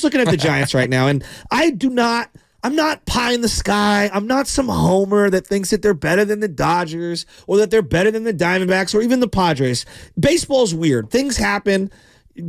looking at the Giants right now, and I'm not pie in the sky. I'm not some homer that thinks that they're better than the Dodgers or that they're better than the Diamondbacks or even the Padres. Baseball's weird. Things happen.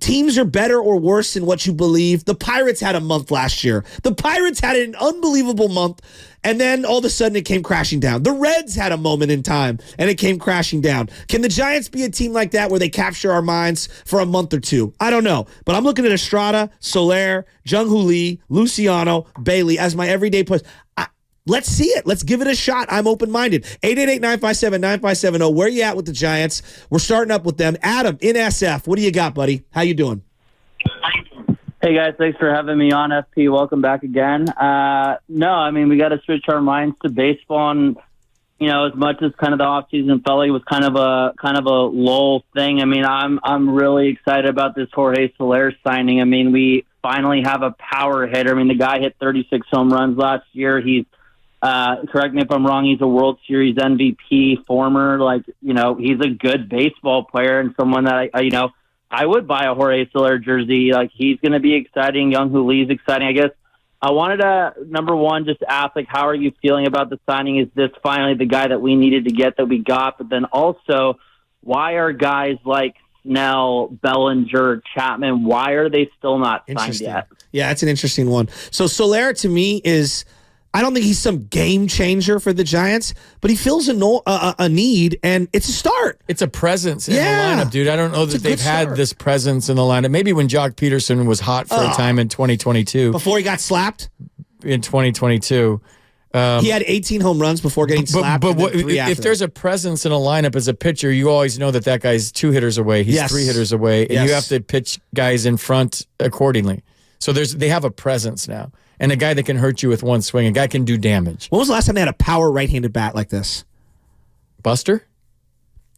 Teams are better or worse than what you believe. The Pirates had a month last year. The Pirates had an unbelievable month, and then all of a sudden it came crashing down. The Reds had a moment in time, and it came crashing down. Can the Giants be a team like that where they capture our minds for a month or two? I don't know. But I'm looking at Estrada, Soler, Jung-Hoo Lee, Luciano, Bailey as my everyday players. Let's see it. Let's give it a shot. I'm open-minded. 888-957-9570. Where you at with the Giants? We're starting up with them. Adam, in SF, what do you got, buddy? How you doing? Hey, guys. Thanks for having me on, FP. Welcome back again. No, I mean, we got to switch our minds to baseball. And, you know, as much as kind of the offseason felt like it was kind of a lull thing, I mean, I'm really excited about this Jorge Soler signing. I mean, we finally have a power hitter. I mean, the guy hit 36 home runs last year. He's correct me if I'm wrong, he's a World Series MVP, former, he's a good baseball player and someone that I would buy a Jorge Soler jersey. Like, he's going to be exciting. Jung-Hoo Lee's exciting. I guess I wanted to, number one, just ask, how are you feeling about the signing? Is this finally the guy that we needed to get that we got? But then also, why are guys like Snell, Bellinger, Chapman, why are they still not signed yet? Yeah, that's an interesting one. So Soler, to me, I don't think he's some game changer for the Giants, but he fills a need, and it's a start. It's a presence in the lineup, dude. I don't know that they've had this presence in the lineup. Maybe when Jock Peterson was hot for a time in 2022. Before he got slapped? In 2022. He had 18 home runs before getting slapped. But if there's a presence in a lineup as a pitcher, you always know that guy's 2 hitters away. He's 3 hitters away, and you have to pitch guys in front accordingly. So they have a presence now. And a guy that can hurt you with one swing. A guy can do damage. When was the last time they had a power right-handed bat like this? Buster?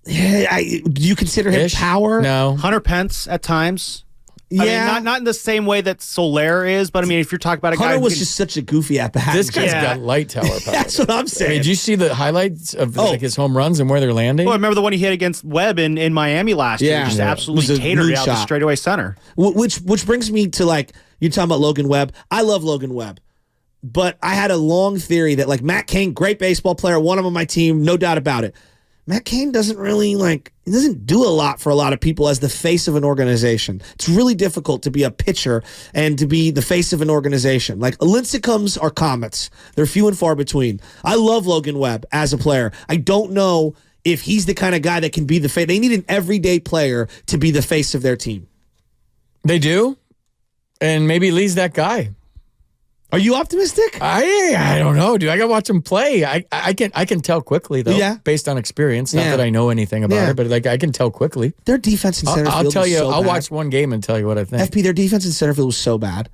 Yeah, do you consider him power? No. Hunter Pence at times. Yeah. I mean, not in the same way that Soler is, but I mean, if you're talking about a guy Hunter was just such a goofy at bat. This guy's got light tower power. That's what I'm saying. I mean, did you see the highlights of his home runs and where they're landing? Well, I remember the one he hit against Webb in Miami last year. Just absolutely catered out the straightaway center. Which brings me to, you're talking about Logan Webb. I love Logan Webb. But I had a long theory that, Matt Cain, great baseball player, one of them on my team, no doubt about it. Matt Cain doesn't really, he doesn't do a lot for a lot of people as the face of an organization. It's really difficult to be a pitcher and to be the face of an organization. Lincecums are comets. They're few and far between. I love Logan Webb as a player. I don't know if he's the kind of guy that can be the face. They need an everyday player to be the face of their team. They do. And maybe Lee's that guy. Are you optimistic? I don't know, dude. I gotta watch him play. I can tell quickly though, based on experience. Not that I know anything about it, but I can tell quickly. Their defense in center field. I'll tell you. So I'll bad. watch one game and tell you what I think. FP, their defense in center field was so bad.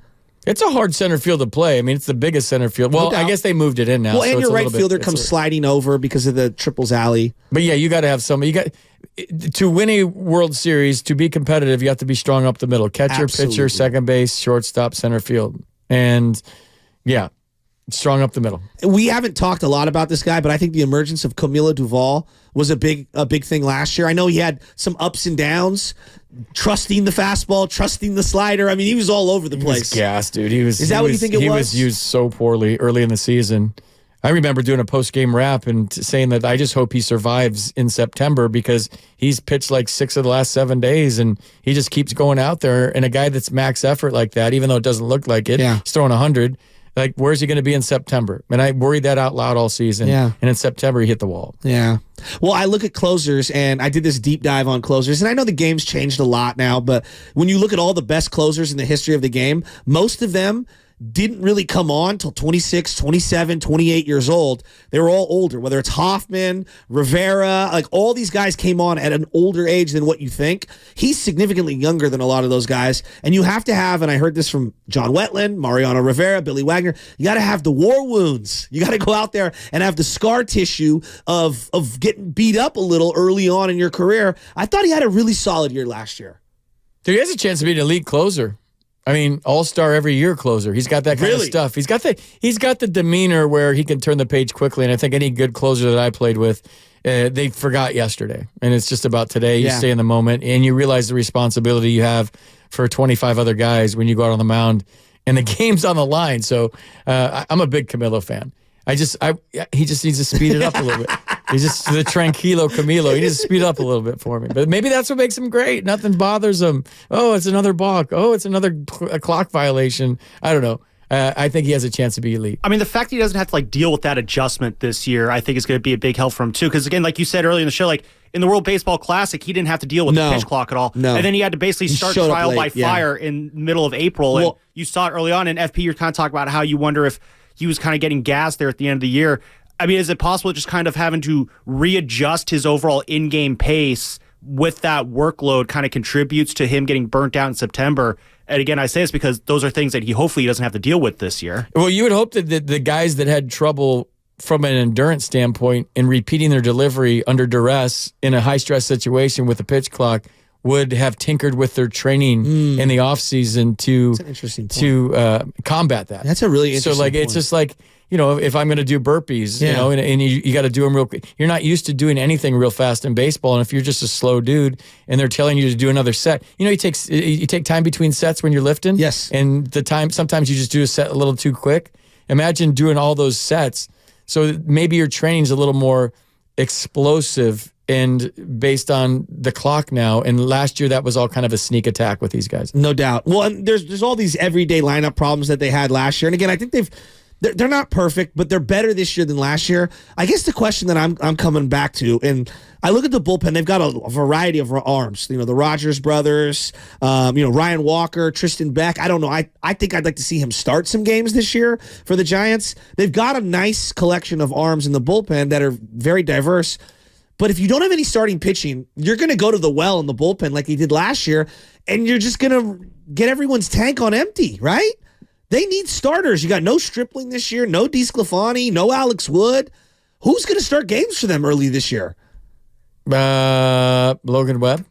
It's a hard center field to play. I mean, it's the biggest center field. Well, I guess they moved it in now. Well, and your right fielder comes sliding over because of the triples alley. But yeah, you got to have somebody. To win a World Series, to be competitive, you have to be strong up the middle. Catcher, pitcher, second base, shortstop, center field. And yeah, strong up the middle. We haven't talked a lot about this guy, but I think the emergence of Camilo Duvall was a big thing last year. I know he had some ups and downs, trusting the fastball, trusting the slider. I mean, he was all over the place. He was gassed, dude. Is that what you think it was? He was used so poorly early in the season. I remember doing a post-game wrap and saying that I just hope he survives in September because he's pitched 6 of the last 7 days and he just keeps going out there. And a guy that's max effort like that, even though it doesn't look like it, he's throwing 100. Where's he going to be in September? And I worried that out loud all season. Yeah. And in September, he hit the wall. Yeah. Well, I look at closers, and I did this deep dive on closers, and I know the game's changed a lot now, but when you look at all the best closers in the history of the game, most of them didn't really come on till 26, 27, 28 years old. They were all older, whether it's Hoffman, Rivera, all these guys came on at an older age than what you think. He's significantly younger than a lot of those guys. And you have to have, and I heard this from John Wetland, Mariano Rivera, Billy Wagner, you got to have the war wounds. You got to go out there and have the scar tissue of getting beat up a little early on in your career. I thought he had a really solid year last year. Dude, he has a chance to be an elite closer. I mean, all-star every year closer. He's got that kind of stuff. He's got the demeanor where he can turn the page quickly, and I think any good closer that I played with, they forgot yesterday, and it's just about today. You stay in the moment, and you realize the responsibility you have for 25 other guys when you go out on the mound, and the game's on the line. So I'm a big Camilo fan. He just needs to speed it up a little bit. He's just the tranquilo Camilo. He needs to speed up a little bit for me. But maybe that's what makes him great. Nothing bothers him. Oh, it's another balk. Oh, it's another clock violation. I don't know. I think he has a chance to be elite. I mean, the fact that he doesn't have to deal with that adjustment this year, I think is going to be a big help for him too. Because again, like you said earlier in the show, in the World Baseball Classic, he didn't have to deal with the pitch clock at all. No. And then he had to basically start trial by fire in the middle of April. And you saw it early on in FP. You're kind of talking about how you wonder if he was kind of getting gas there at the end of the year. I mean, is it possible just kind of having to readjust his overall in-game pace with that workload kind of contributes to him getting burnt out in September? And again, I say this because those are things that he hopefully doesn't have to deal with this year. Well, you would hope that the guys that had trouble from an endurance standpoint in repeating their delivery under duress in a high-stress situation with a pitch clock would have tinkered with their training in the offseason to combat that. That's a really interesting point. It's just if I'm going to do burpees, and you got to do them real quick. You're not used to doing anything real fast in baseball, and if you're just a slow dude and they're telling you to do another set, you take time between sets when you're lifting. Yes. And the time, sometimes you just do a set a little too quick. Imagine doing all those sets. So maybe your training's a little more explosive and based on the clock now. And last year, that was all kind of a sneak attack with these guys. No doubt. Well, and there's all these everyday lineup problems that they had last year. And again, I think they're not perfect, but they're better this year than last year. I guess the question that I'm coming back to, and I look at the bullpen, they've got a variety of arms. The Rogers brothers, Ryan Walker, Tristan Beck. I don't know. I think I'd like to see him start some games this year for the Giants. They've got a nice collection of arms in the bullpen that are very diverse. But if you don't have any starting pitching, you're going to go to the well in the bullpen like he did last year, and you're just going to get everyone's tank on empty, right? They need starters. You got no Stripling this year, no DeSclafani, no Alex Wood. Who's going to start games for them early this year? Logan Webb.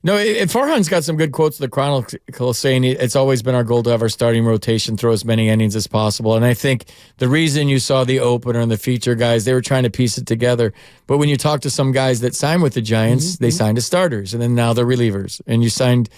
No, Farhan's got some good quotes in the Chronicle saying it's always been our goal to have our starting rotation throw as many innings as possible. And I think the reason you saw the opener and the feature guys, they were trying to piece it together. But when you talk to some guys that signed with the Giants, they signed as starters, and then now they're relievers. And you signed,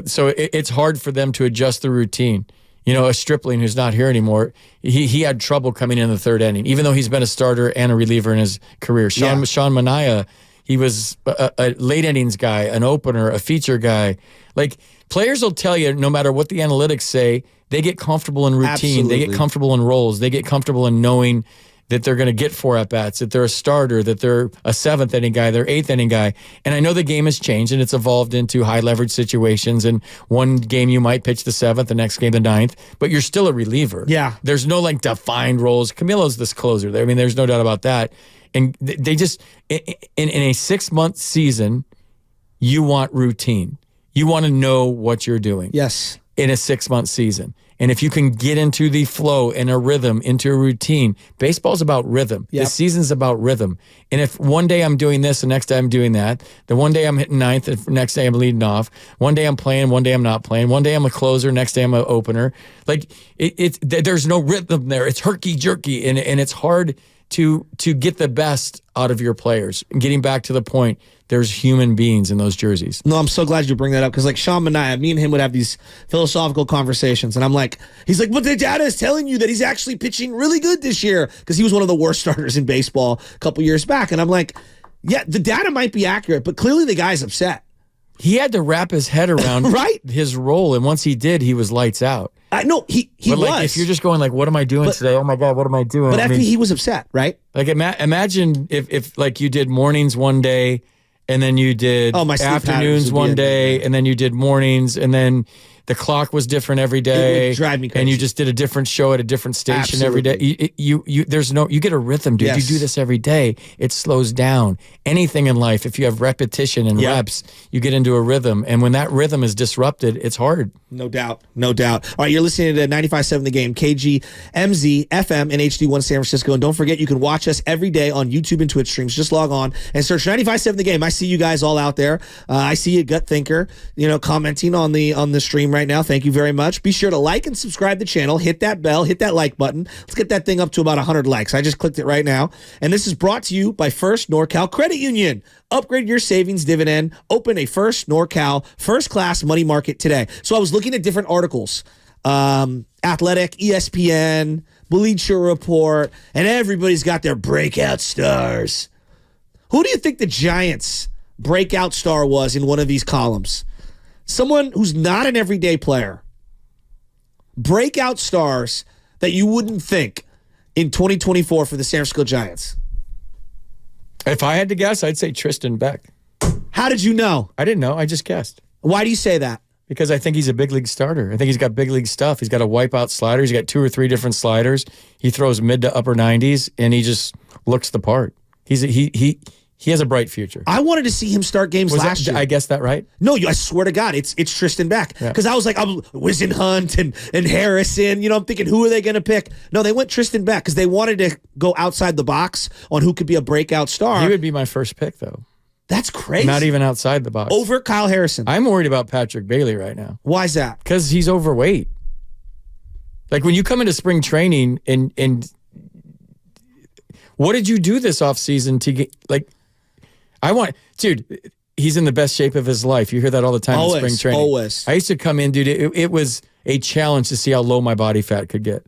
so it's hard for them to adjust the routine. A Stripling who's not here anymore, he had trouble coming in the third inning, even though he's been a starter and a reliever in his career. Sean Manaea, he was a late innings guy, an opener, a feature guy. Players will tell you, no matter what the analytics say, they get comfortable in routine. Absolutely. They get comfortable in roles. They get comfortable in knowing that they're going to get 4 at-bats, that they're a starter, that they're a 7th inning guy, they're 8th inning guy. And I know the game has changed and it's evolved into high-leverage situations, and one game you might pitch the 7th, the next game the 9th, but you're still a reliever. Yeah. There's no defined roles. Camilo's this closer. I mean, there's no doubt about that. And they just, in a 6-month season, you want routine. You want to know what you're doing. Yes. In a 6-month season. And if you can get into the flow and a rhythm, into a routine, baseball's about rhythm. Yep. The season's about rhythm. And if one day I'm doing this, the next day I'm doing that, then one day I'm hitting 9th, the next day I'm leading off, one day I'm playing, one day I'm not playing, one day I'm a closer, next day I'm an opener. There's no rhythm there. It's herky-jerky, and it's hard to get the best out of your players. Getting back to the point, there's human beings in those jerseys. No, I'm so glad you bring that up, because Sean Manaea, me and him would have these philosophical conversations, and he's like, but the data is telling you that he's actually pitching really good this year, because he was one of the worst starters in baseball a couple years back. And I'm like, yeah, the data might be accurate, but clearly the guy's upset. He had to wrap his head around his role, and once he did, he was lights out. No, he was. If you're just going what am I doing today? Oh my God, what am I doing? But after he was upset, right? Imagine if you did mornings one day, and then you did afternoons one day, and then you did mornings, and then the clock was different every day. It would drive me crazy. And you just did a different show at a different station every day. You get a rhythm, dude. Yes. You do this every day. It slows down. Anything in life, if you have repetition and reps, you get into a rhythm. And when that rhythm is disrupted, it's hard. No doubt. No doubt. All right, you're listening to 95.7 The Game, KGMZ, FM, and HD1 San Francisco. And don't forget, you can watch us every day on YouTube and Twitch streams. Just log on and search 95.7 The Game. I see you guys all out there. I see you, Gut Thinker, commenting on the stream right right now. Thank you very much. Be sure to like and subscribe to the channel. Hit that bell. Hit that like button. Let's get that thing up to about 100 likes. I just clicked it right now. And this is brought to you by First NorCal Credit Union. Upgrade your savings dividend. Open a First NorCal first-class money market today. So I was looking at different articles. Athletic, ESPN, Bleacher Report, and everybody's got their breakout stars. Who do you think the Giants' breakout star was in one of these columns? Someone who's not an everyday player. Breakout stars that you wouldn't think in 2024 for the San Francisco Giants. If I had to guess, I'd say Tristan Beck. How did you know? I didn't know. I just guessed. Why do you say that? Because I think he's a big league starter. I think he's got big league stuff. He's got a wipeout slider. He's got 2 or 3 different sliders. He throws mid to upper 90s, and he just looks the part. He has a bright future. I wanted to see him start games last year. I guessed that right? No, I swear to God, it's Tristan Beck. Because I was like, I'm Wisenhunt and Harrison. I'm thinking, who are they going to pick? No, they went Tristan Beck because they wanted to go outside the box on who could be a breakout star. He would be my first pick, though. That's crazy. Not even outside the box. Over Kyle Harrison. I'm worried about Patrick Bailey right now. Why is that? Because he's overweight. Like when you come into spring training and what did you do this offseason to get dude, he's in the best shape of his life. You hear that all the time in spring training. Always. I used to come in, dude. It was a challenge to see how low my body fat could get.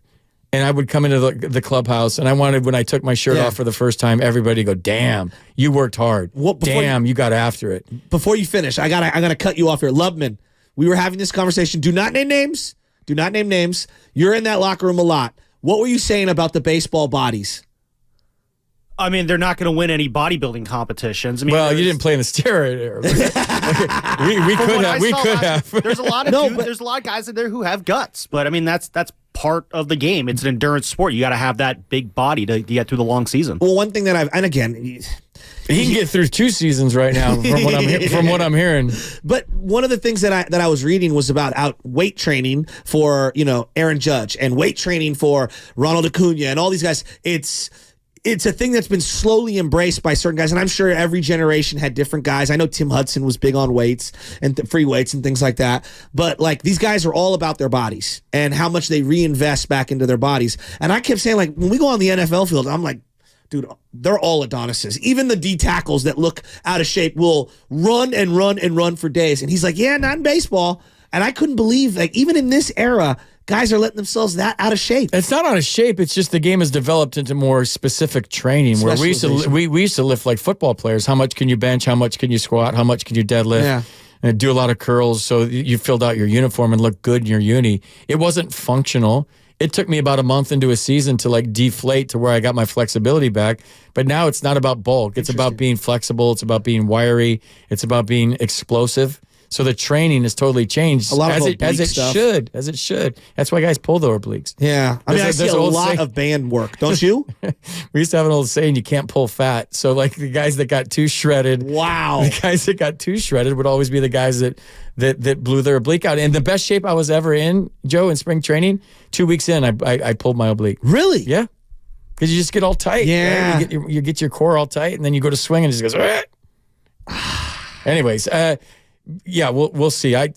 And I would come into the clubhouse, and I wanted, when I took my shirt off for the first time, everybody to go, damn, you worked hard. Damn, you got after it. Before you finish, I gotta cut you off here. Lubman, we were having this conversation. Do not name names. Do not name names. You're in that locker room a lot. What were you saying about the baseball bodies? I mean, they're not going to win any bodybuilding competitions. I mean, well, you didn't play in the steroid era. we could have. There's a lot of there's a lot of guys in there who have guts, but I mean that's part of the game. It's an endurance sport. You got to have that big body to get through the long season. Well, one thing that he can get through 2 seasons right now from what I'm hearing. But one of the things that I was reading was about weight training for Aaron Judge and weight training for Ronald Acuna and all these guys. It's a thing that's been slowly embraced by certain guys, and I'm sure every generation had different guys. I know Tim Hudson was big on weights and free weights and things like that, but like these guys are all about their bodies and how much they reinvest back into their bodies. And I kept saying, like, when we go on the NFL field, I'm like, dude, they're all Adonises. Even the D tackles that look out of shape will run and run and run for days. And he's like, yeah, not in baseball. And I couldn't believe, like, even in this era, guys are letting themselves that out of shape. It's not out of shape. It's just the game has developed into more specific training where we used to lift like football players. How much can you bench? How much can you squat? How much can you deadlift? Yeah. And do a lot of curls so you filled out your uniform and looked good in your uni. It wasn't functional. It took me about a month into a season to like deflate to where I got my flexibility back. But now it's not about bulk. It's about being flexible. It's about being wiry. It's about being explosive. So the training has totally changed. A lot of as it stuff. As it should. That's why guys pull the obliques. Yeah. I mean, I see a lot of band work, don't you? We used to have an old saying, you can't pull fat. So like the guys that got too shredded. Wow. The guys that got too shredded would always be the guys that blew their oblique out. And the best shape I was ever in, Joe, in spring training, 2 weeks in, I pulled my oblique. Really? Yeah. Because you just get all tight. Yeah. Right? You get your core all tight, and then you go to swing and it just goes, anyways, yeah, we'll see. I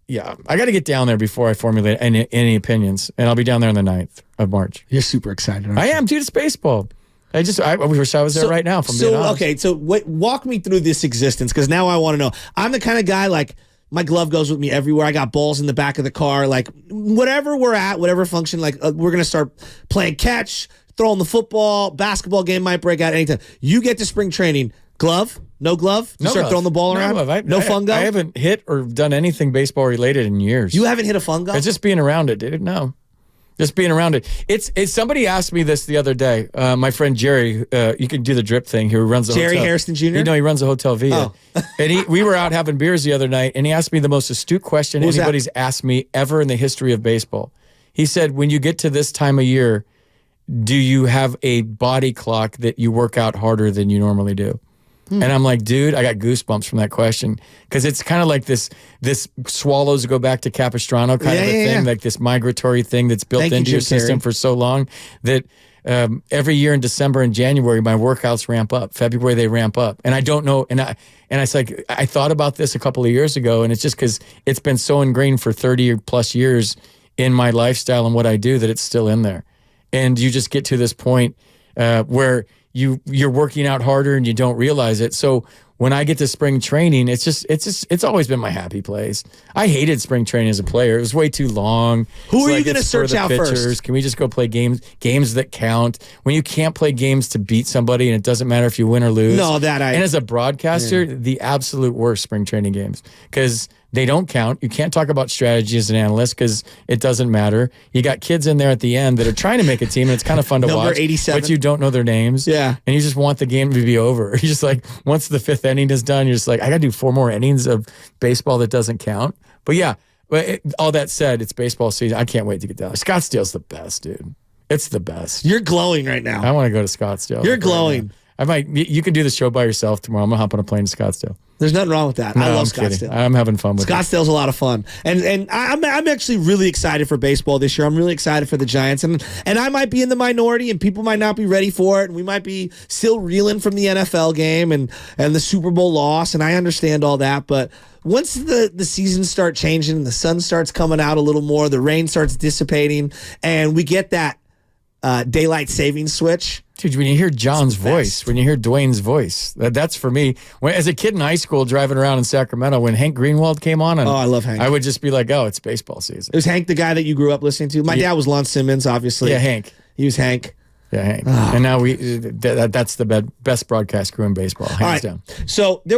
got to get down there before I formulate any opinions, and I'll be down there on the 9th of March. You're super excited. I am, dude. It's baseball. I wish I was there right now. Walk me through this existence, because now I want to know. I'm the kind of guy, like, my glove goes with me everywhere. I got balls in the back of the car. Like, whatever we're at, whatever function, like, we're going to start playing catch, throwing the football, basketball game might break out anytime. You get to spring training, glove? No glove? You start throwing the ball around? No fungo? I haven't hit or done anything baseball related in years. You haven't hit a fungo? It's just being around it, dude. No. Just being around it. It's somebody asked me this the other day. My friend Jerry, you can do the drip thing. He runs the Jerry hotel. Hairston Jr.? He runs the Hotel Villa. Oh. And we were out having beers the other night, and he asked me the most astute question anybody's asked me ever in the history of baseball. He said, when you get to this time of year, do you have a body clock that you work out harder than you normally do? And I'm like, dude, I got goosebumps from that question, because it's kind of like this swallows go back to Capistrano kind of a thing, like this migratory thing that's built into your system for so long that every year in December and January, my workouts ramp up. February, they ramp up. And I don't know. And it's like, I thought about this a couple of years ago, and it's just because it's been so ingrained for 30 or plus years in my lifestyle and what I do that it's still in there. And you just get to this point where you're working out harder and you don't realize it. So when I get to spring training, it's always been my happy place. I hated spring training as a player. It was way too long. Who are you going to search out first? Can we just go play games that count? When you can't play games to beat somebody and it doesn't matter if you win or lose. No, and as a broadcaster, the absolute worst spring training games because they don't count. You can't talk about strategy as an analyst because it doesn't matter. You got kids in there at the end that are trying to make a team, and it's kind of fun to Number watch. 87. But you don't know their names. Yeah. And you just want the game to be over. You're just like, once the 5th inning is done, you're just like, I got to do 4 more innings of baseball that doesn't count. But yeah, all that said, it's baseball season. I can't wait to get down. Scottsdale's the best, dude. It's the best. You're glowing right now. I want to go to Scottsdale. You're glowing. You can do the show by yourself tomorrow. I'm going to hop on a plane to Scottsdale. There's nothing wrong with that. No, I love I'm Scottsdale. Kidding. I'm having fun with Scottsdale's a lot of fun. And I'm actually really excited for baseball this year. I'm really excited for the Giants. And I might be in the minority and people might not be ready for it. And we might be still reeling from the NFL game and the Super Bowl loss. And I understand all that. But once the seasons start changing and the sun starts coming out a little more, the rain starts dissipating, and we get that daylight savings switch. Dude, when you hear John's voice, when you hear Dwayne's voice, that's for me. As a kid in high school driving around in Sacramento, when Hank Greenwald came on, I love Hank. I would just be like, oh, it's baseball season. It was Hank the guy that you grew up listening to? My dad was Lon Simmons, obviously. Yeah, Hank. He was Hank. Yeah, Hank. And now that's the best broadcast crew in baseball, hands down. So there was